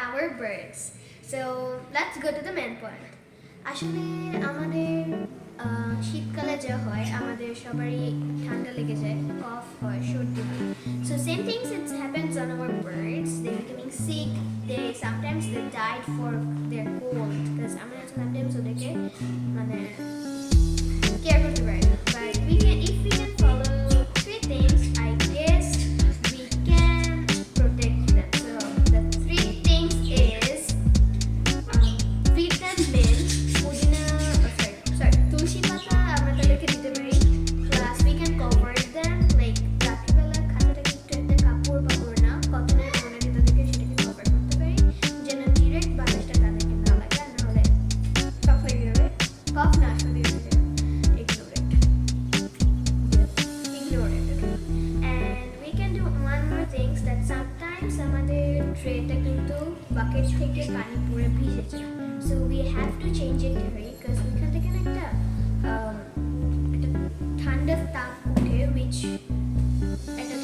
our birds. So let's go to the main point. আসলে আমাদের শীতকালে যা হয় আমাদের সবারই ঠান্ডা লেগে যায়, কফ হয়, সর্দি হয়. So same things it happens on our birds. They're becoming sick. They sometimes they died for their cold because আমরা sometimes ওদেরকে মানে care করতে পারি না. But if we can follow three things, I guess we can protect them. So the three things is feed them mint, pudina, tulsi pata আমরা তাদেরকে দিতে পারি. Plus we can cover them like রাত্রিবেলা খাতাটাকে একটু একটা কাপড় বা ওড়না কটনের ওড়না দিয়ে তাদেরকে সেটাকে কভার করতে পারি যেন ডিরেক্ট বাতাসটা তাদেরকে না লাগে, আর নাহলে কফ হয়ে যাবে. কফ না আসলে ignore it. And we can do one more things that sometimes আমাদের ট্রেটা কিন্তু বাকেট থেকে পানি পড়ে ভিজে যায়. So we have to change it because ওইখান থেকে না একটা ঠান্ডা তাপ উঠে which একটা